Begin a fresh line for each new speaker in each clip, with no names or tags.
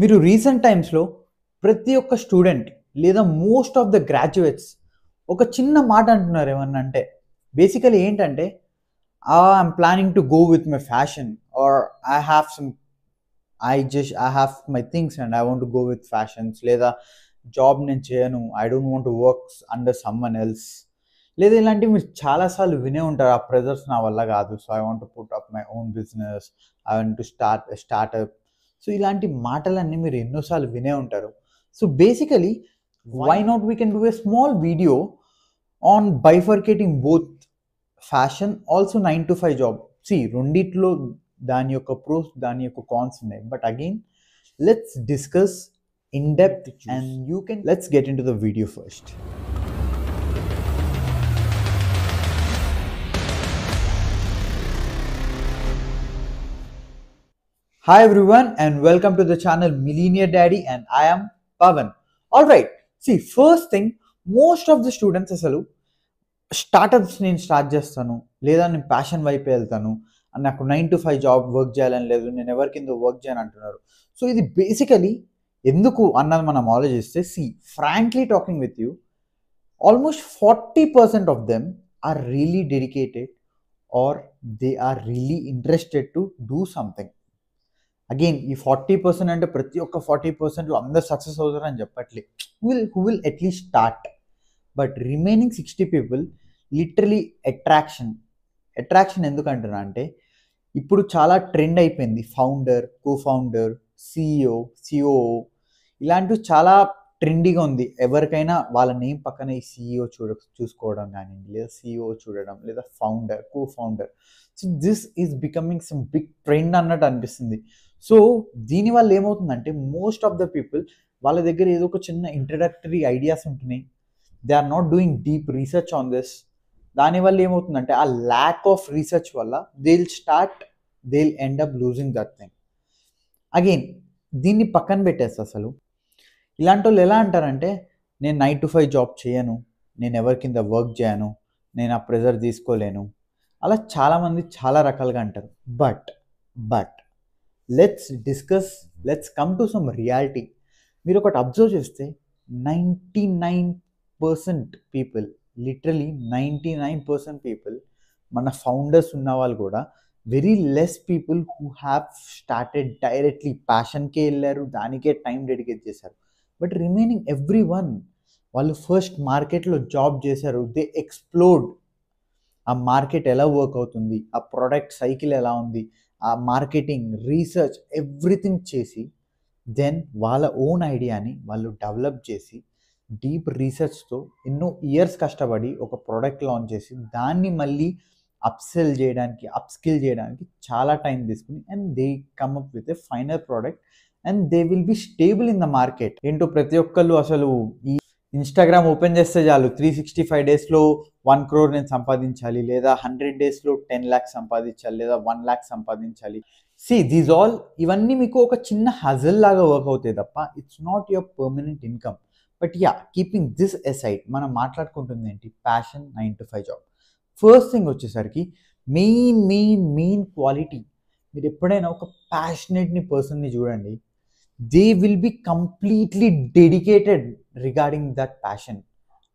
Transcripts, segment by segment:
మీరు రీసెంట్ టైమ్స్లో ప్రతి ఒక్క స్టూడెంట్ లేదా మోస్ట్ ఆఫ్ ద గ్రాడ్యుయేట్స్ ఒక చిన్న మాట అంటున్నారు ఏమన్నా అంటే బేసికలీ ఏంటంటే I'm planning to go with my fashion are I have some I have my things and I want go with fashions లేదా జాబ్ నేను చేయను I don't want to works under someone else లేదా ఇలాంటివి మీరు చాలాసార్లు వినే ఉంటారు ఆ ప్రెజర్స్ నా వల్ల కాదు so I want put up my own business I want to startup so ఇలాంటి మాటలన్నీ మీరు ఎన్నోసార్లు వినే ఉంటారు so basically why not we can do a small video on bifurcating both fashion also 9 to 5 job సి రెండిట్లో దాని యొక్క ప్రోస్ దాని యొక్క కాన్స్ ఉన్నాయి but again let's discuss in depth and you can let's get into the video first. Hi everyone and welcome to the channel Millionaire Daddy and I am Pavan. Alright, see first thing most of the students అసలు startups నేను start చేస్తాను లేదా నేను passion వైపు వెళ్తాను నాకు 9 to 5 job work చేయాలని లేదు నేను ఎవరి కింద వర్క్ చేయని అంటున్నారు. సో ఇది బేసికలీ ఎందుకు అన్నది మనం ఆలోచిస్తే see frankly talking with you almost 40% of them are really dedicated or they are really interested to do something. Again ఈ 40% అంటే ప్రతి ఒక్క 40%లో అందరు సక్సెస్ అవుతారని చెప్పట్లే, who will at least start. But remaining 60 people literally attraction ఎందుకంటున్నా అంటే ఇప్పుడు చాలా ట్రెండ్ అయిపోయింది ఫౌండర్, కో-ఫౌండర్, సిఇఓ ఇలాంటివి చాలా ట్రెండీగా ఉంది. ఎవరికైనా వాళ్ళ నేమ్ పక్కన ఈ సిఇఓ చూసుకోవడం కానీ లేదా సిఇఓ చూడడం లేదా founder, co-founder. So this is becoming some big trend అన్నట్టు అనిపిస్తుంది. సో దీనివల్ల ఏమవుతుందంటే మోస్ట్ ఆఫ్ ద పీపుల్ వాళ్ళ దగ్గర ఏదో ఒక చిన్న ఇంట్రడక్టరీ ఐడియాస్ ఉంటున్నాయి, they are not doing deep research on this. దానివల్ల ఏమవుతుందంటే ఆ ల్యాక్ ఆఫ్ రీసెర్చ్ వల్ల they will end up losing that thing. Again దీన్ని పక్కన పెట్టేస్తా. అసలు ఇలాంటి వాళ్ళు ఎలా అంటారంటే నేను 9 to 5 జాబ్ చేయను, నేను ఎవరి కింద వర్క్ చేయను, నేను ఆ ప్రెజర్ తీసుకోలేను, అలా చాలామంది చాలా రకాలుగా అంటారు. But let's come to some reality. మీరు ఒకటి అబ్జర్వ్ చేస్తే 99% పీపుల్, లిటరలీ 99% పీపుల్, మన ఫౌండర్స్ ఉన్న వాళ్ళు కూడా very less people who have started directly ప్యాషన్కే వెళ్ళారు, దానికే టైం డెడికేట్ చేశారు. బట్ రిమైనింగ్ ఎవ్రీ వన్ వాళ్ళు ఫస్ట్ మార్కెట్లో జాబ్ చేశారు, దే ఎక్స్ప్లోర్డ్ ఆ మార్కెట్ ఎలా వర్క్ అవుతుంది, ఆ ప్రోడక్ట్ సైకిల్ ఎలా ఉంది, ఆ మార్కెటింగ్ రీసెర్చ్ ఎవ్రీథింగ్ చేసి దెన్ వాళ్ళ ఓన్ ఐడియాని వాళ్ళు డెవలప్ చేసి డీప్ రీసెర్చ్తో ఎన్నో ఇయర్స్ కష్టపడి ఒక ప్రోడక్ట్ లాంచ్ చేసి దాన్ని మళ్ళీ అప్స్కిల్ చేయడానికి చాలా టైం తీసుకుని and they come up with a final product and they will B stable in the market. ఏంటో ప్రతి ఒక్కళ్ళు అసలు ఈ ఇన్స్టాగ్రామ్ ఓపెన్ చేస్తే చాలు 365 డేస్లో 1 crore నేను సంపాదించాలి, లేదా 100 డేస్లో 10 lakhs సంపాదించాలి, లేదా 1 lakh సంపాదించాలి. సి దీస్ ఆల్ ఇవన్నీ మీకు ఒక చిన్న హజల్ లాగా వర్క్ అవుతాయి తప్ప it's not your permanent income. But yeah, keeping this aside మనం మాట్లాడుకుంటుంది ఏంటి, passion, 9 to 5 job. First thing వచ్చేసరికి మెయిన్ క్వాలిటీ, మీరు ఎప్పుడైనా ఒక ప్యాషనేట్ని పర్సన్ని చూడండి, they will be completely dedicated regarding that passion.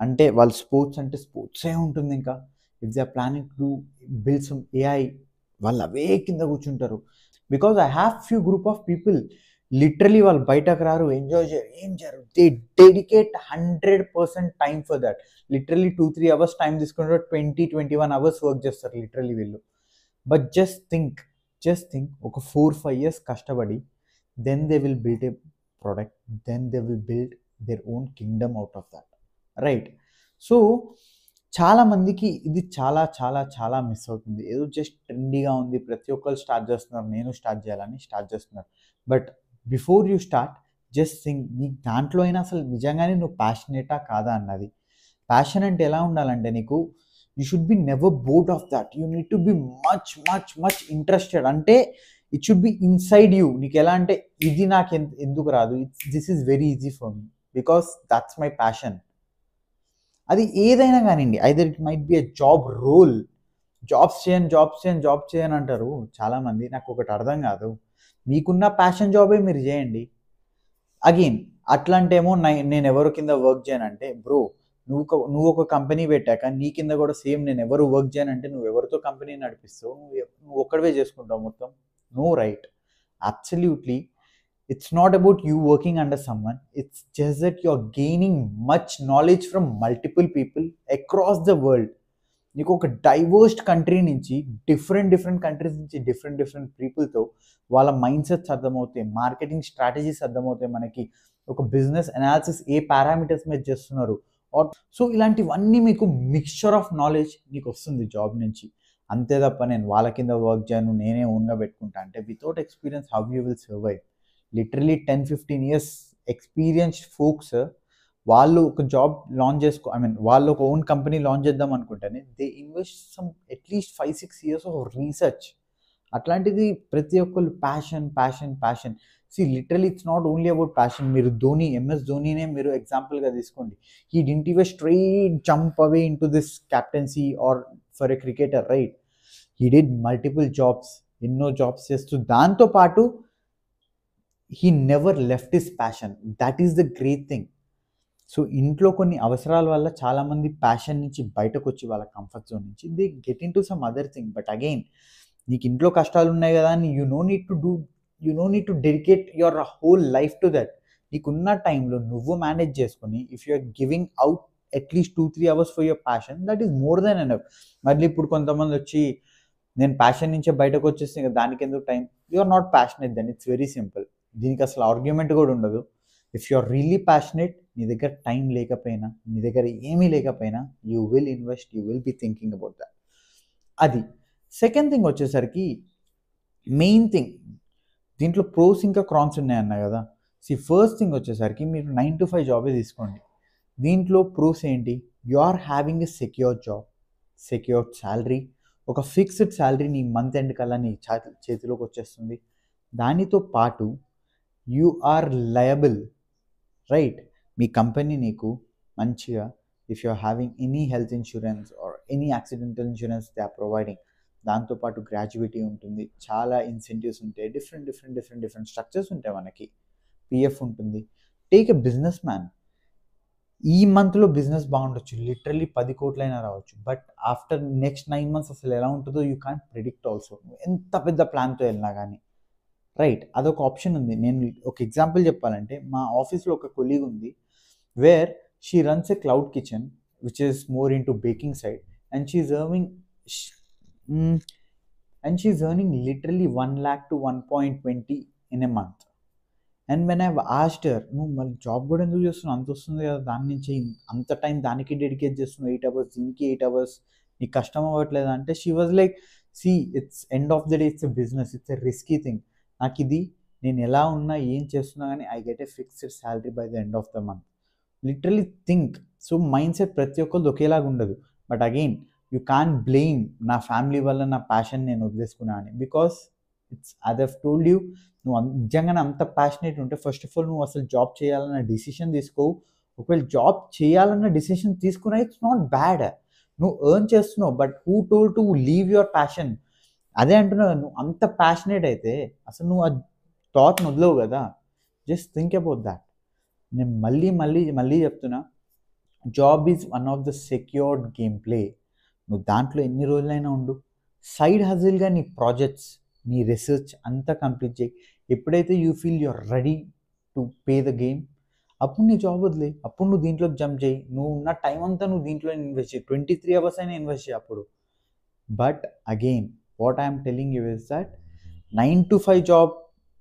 అంటే వాళ్ళు స్పోర్ట్స్ అంటే స్పోర్ట్సే ఉంటుంది. ఇంకా if they are planning to build some AI వాళ్ళు అవే కింద కూర్చుంటారు. Because I have few group of people literally వాళ్ళు బయటకు రారు, ఎంజాయ్ చేయరు, ఏం చేయరు, they dedicate 100% time for that. Literally 2-3 hours time తీసుకుంటారు, 20-21 hours వర్క్ చేస్తారు లిటరలీ వీళ్ళు. బట్ జస్ట్ థింక్ ఒక 4-5 years కష్టపడి then they will build a product, then they will build their own kingdom out of that, right? So చాలా మందికి ఇది చాలా miss అవుతుంది. ఏదో జస్ట్ ట్రెండీగా ఉంది, ప్రతి ఒక్కరు స్టార్ట్ చేస్తున్నారు, నేను స్టార్ట్ చేయాలని స్టార్ట్ చేస్తున్నారు. But before you start just think, నీకు దాంట్లో అయినా అసలు నిజంగానే నువ్వు ప్యాషనేటా కాదా అన్నది. ప్యాషన్ అంటే ఎలా ఉండాలంటే నీకు you should be never bored of that, you need to be much interested. అంటే it should be inside you. నీకు ఎలా అంటే ఇది నాకు ఎందుకు రాదు, this is very easy for me because that's my passion. అది ఏదైనా కానివ్వండి, either it might be a job role. Jobs చేయను అంటారు చాలామంది. నాకు ఒకటి అర్థం కాదు, మీకున్న ప్యాషన్ జాబే మీరు చేయండి. అగైన్ అట్లాంటేమో నేను ఎవరు కింద వర్క్ చేయనంటే బ్రో, నువ్వు ఒక కంపెనీ పెట్టాక నీ కింద కూడా సేమ్ నేను ఎవరు వర్క్ చేయనంటే నువ్వు ఎవరితో కంపెనీ నడిపిస్తావు, నువ్వు ఒక్కడివే చేసుకుంటావు మొత్తం. No right. Absolutely it's not about you working under someone, it's just that you're gaining much knowledge from multiple people across the world. నీకు ఒక డైవర్స్డ్ కంట్రీ నుంచి డిఫరెంట్ కంట్రీస్ నుంచి డిఫరెంట్ పీపుల్తో వాళ్ళ మైండ్ సెట్స్ అర్థమవుతాయి, మార్కెటింగ్ స్ట్రాటజీస్ అర్థమవుతాయి, మనకి ఒక business analysis ఏ parameters మీద చేస్తున్నారు. సో ఇలాంటివన్నీ మీకు మిక్స్చర్ ఆఫ్ నాలెడ్జ్ నీకు వస్తుంది జాబ్ నుంచి. అంతే తప్ప నేను వాళ్ళ కింద వర్క్ చేయను, నేనే ఓన్గా పెట్టుకుంటా అంటే without experience how you will survive. Literally 10-15 years experienced folks వాళ్ళు ఒక జాబ్ లాంచ్ వాళ్ళు ఒక ఓన్ కంపెనీ లాంచ్ చేద్దాం అనుకుంటేనే they invest some at least 5-6 years of research. అట్లాంటిది ప్రతి ఒక్కళ్ళు passion. See literally it's not only about passion. మీరు MS ధోనీనే మీరు ఎగ్జాంపుల్గా తీసుకోండి. He didn't even straight jump away into this captaincy or for a cricketer, right? He did multiple jobs, ఎన్నో jobs చేస్తూ దాంతోపాటు he never left his passion. That is the great thing. So ఇంట్లో కొన్ని అవసరాల వల్ల చాలామంది passion నుంచి బయటకు వచ్చి వాళ్ళ కంఫర్ట్ జోన్ నుంచి they get into some other thing. But again నీకు ఇంట్లో కష్టాలు ఉన్నాయి కదా అని you know need to dedicate your whole life to that. నీకున్న టైంలో నువ్వు మేనేజ్ చేసుకొని if you are giving out at least 2-3 hours for your passion, that is more than enough. మళ్ళీ ఇప్పుడు కొంతమంది వచ్చి నేను ప్యాషన్ నుంచే బయటకు వచ్చేసి ఇంకా దానికి ఎందుకు time, you are not passionate then. It's very simple. దీనికి అసలు ఆర్గ్యుమెంట్ కూడా ఉండదు. If you are really passionate, నీ దగ్గర టైం లేకపోయినా, నీ దగ్గర ఏమీ లేకపోయినా, you will invest, you will be thinking about that. అది సెకండ్ థింగ్ వచ్చేసరికి మెయిన్ థింగ్, దీంట్లో ప్రోస్ ఇంకా క్రాన్స్ ఉన్నాయన్నా కదా. ఫస్ట్ థింగ్ వచ్చేసరికి మీరు 9 to 5 జాబే తీసుకోండి. దీంట్లో ప్రోస్ ఏంటి? You are having a secure job, secured salary, ఒక ఫిక్స్డ్ శాలరీ నీ మంత్ ఎండ్ కల్లా నీ చేతిలోకి వచ్చేస్తుంది. దానితో పాటు యు ఆర్ లయబుల్, రైట్? మీ కంపెనీ నీకు మంచిగా if you are having any health insurance or any accidental insurance they are providing. దాంతోపాటు గ్రాడ్యుయేటీ ఉంటుంది, చాలా ఇన్సెంటివ్స్ ఉంటాయి, డిఫరెంట్ స్ట్రక్చర్స్ ఉంటాయి. మనకి పిఎఫ్ ఉంటుంది. Take a business man. ఈ మంత్లో బిజినెస్ బాగుండొచ్చు, లిటరల్లీ 10 కోట్లైనా రావచ్చు. బట్ ఆఫ్టర్ నెక్స్ట్ 9 months అసలు ఎలా ఉంటుందో యూ క్యాన్ ప్రిడిక్ట్ ఆల్సో, ఎంత పెద్ద ప్లాన్తో వెళ్ళినా కానీ, రైట్? అదొక ఆప్షన్ ఉంది. నేను ఒక ఎగ్జాంపుల్ చెప్పాలంటే మా ఆఫీస్లో ఒక కొలీగ్ ఉంది where she runs a cloud kitchen which is more in to baking side and she is earning literally 1 lakh to 1.20 in a month. And when I asked her, నువ్వు మళ్ళీ జాబ్ కూడా ఎందుకు చేస్తున్నావు, అంత వస్తుంది కదా దాని నుంచి, అంత టైం దానికి డెడికేట్ చేస్తున్నావు, 8 hours దీనికి 8 hours, నీకు కష్టం అవ్వట్లేదు అంటే she was like, see it's end of the day it's a business, it's a risky thing. నాకు ఇది నేను ఎలా ఉన్నా ఏం చేస్తున్నా కానీ I get a fixed salary by the end of the month. Literally think. So mind set ప్రతి ఒక్కరిది ఒకేలాగా ఉండదు. But again you can blame నా ఫ్యామిలీ వల్ల నా ప్యాషన్ నేను వదిలేసుకున్నా అని. Because it's as I've told you, నువ్వు నిజంగానే అంత ప్యాషనేట్ ఉంటే ఫస్ట్ ఆఫ్ ఆల్ నువ్వు అసలు జాబ్ చేయాలన్న డిసిషన్ తీసుకోవు. ఒకవేళ జాబ్ చేయాలన్న డిసిషన్ తీసుకున్నా ఇట్స్ నాట్ బ్యాడ్. నువ్వు ఎర్న్ చేస్తున్నావు, but who told to leave your passion? అదే అంటున్నావు, నువ్వు అంత ప్యాషనేట్ అయితే అసలు నువ్వు ఆ థాట్ని వదలవు కదా. Just think about that. నేను మళ్ళీ చెప్తున్నా, job is one of the secured game play. నువ్వు దాంట్లో ఎన్ని రోజులైనా ఉండు. సైడ్ హజిల్గా నీ ప్రాజెక్ట్స్, నీ రీసెర్చ్ అంతా కంప్లీట్ చేయి. ఎప్పుడైతే you feel you're ready to play the game, అప్పుడు నీ జాబ్ వదిలే, అప్పుడు నువ్వు దీంట్లోకి జంప్ చేయి. నువ్వు ఉన్న టైం అంతా నువ్వు దీంట్లో ఇన్వెస్ట్ చేయి, 23 hours అయినా ఇన్వెస్ట్ చేయి అప్పుడు. But again what I'm telling you is that 9 to 5 job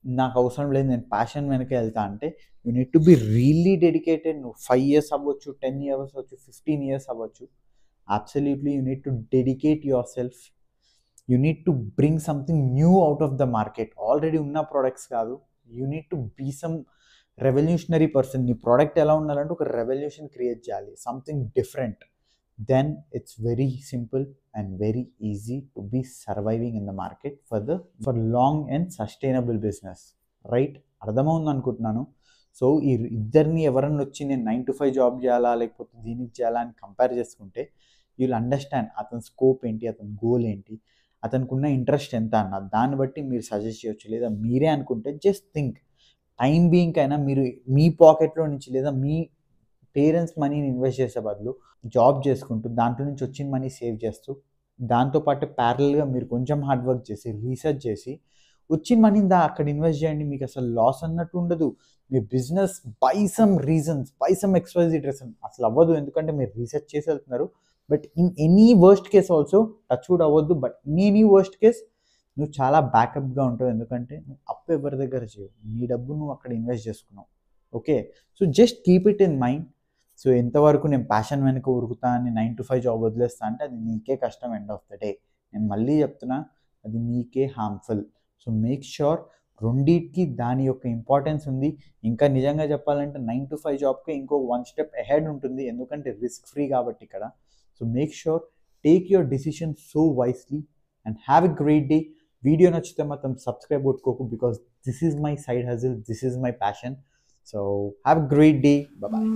నాకు అవసరం లేదు, నేను ప్యాషన్ వెనక వెళ్తా అంటే you need to be really dedicated. నువ్వు 5 years అవ్వచ్చు, 10 years అవ్వచ్చు, 15 years అవ్వచ్చు. Absolutely you need to dedicate yourself. You need to bring something new out of the market. Already ఉన్న ప్రోడక్ట్స్ కాదు, you need to be some revolutionary person. నీ product ఎలా ఉండాలంటే ఒక రెవల్యూషన్ క్రియేట్ చేయాలి, something different. then it's very simple and very easy to be surviving in the market for long and sustainable business, right? అర్థమవుంది అనుకుంటున్నాను. So ఈ ఇద్దరిని ఎవరన్నా వచ్చి నేను 9 to 5 జాబ్ చేయాలా లేకపోతే దీనికి చేయాలా అని కంపేర్ చేసుకుంటే యూ విల్ అండర్స్టాండ్ అతని స్కోప్ ఏంటి, అతని గోల్ ఏంటి, అతనికి ఉన్న ఇంట్రెస్ట్ ఎంత అన్న దాన్ని బట్టి మీరు సజెస్ట్ చేయొచ్చు. లేదా మీరే అనుకుంటే జస్ట్ థింక్, టైం బీయింగ్ అయినా మీరు మీ పాకెట్లో నుంచి లేదా మీ పేరెంట్స్ మనీని ఇన్వెస్ట్ చేసే బదులు జాబ్ చేసుకుంటూ దాంట్లో నుంచి వచ్చిన మనీ సేవ్ చేస్తూ దాంతోపాటు ప్యారల్గా మీరు కొంచెం హార్డ్ వర్క్ చేసి రీసెర్చ్ చేసి వచ్చిన మనీని అక్కడ ఇన్వెస్ట్ చేయండి. మీకు అసలు లాస్ అన్నట్టు ఉండదు. మీ business by some reasons by some XYZ reason అసలు అవ్వదు, ఎందుకంటే మీరు రీసెర్చ్ చేసి వెళ్తున్నారు. But in any worst case also touch wood అవ్వద్దు. But in any worst case నువ్వు చాలా బ్యాకప్గా ఉంటావు, ఎందుకంటే నువ్వు అప్పు ఎవరి దగ్గర చేయవు, నీ డబ్బు నువ్వు అక్కడ ఇన్వెస్ట్ చేసుకున్నావు. Okay, so just keep it in mind. So ఎంతవరకు నేను ప్యాషన్ వెనుక ఉరుకుతా అని 9 to 5 జాబ్ వదిలేస్తా అంటే అది నీకే కష్టం. ఎండ్ ఆఫ్ ద డే నేను మళ్ళీ చెప్తున్నా, అది నీకే హార్మ్ఫుల్. సో మేక్ ష్యూర్ రెండింటికి దాని యొక్క ఇంపార్టెన్స్ ఉంది. ఇంకా నిజంగా చెప్పాలంటే 9 to 5 జాబ్కి ఇంకో 1 step అహెడ్ ఉంటుంది, ఎందుకంటే రిస్క్ ఫ్రీ కాబట్టి ఇక్కడ. So make sure take your decision so wisely and have a great day. Video నచ్చితే మాత్రం సబ్స్క్రైబ్ కొట్టుకోకు, because this is my side hustle, this is my passion. So have a great day. Bye.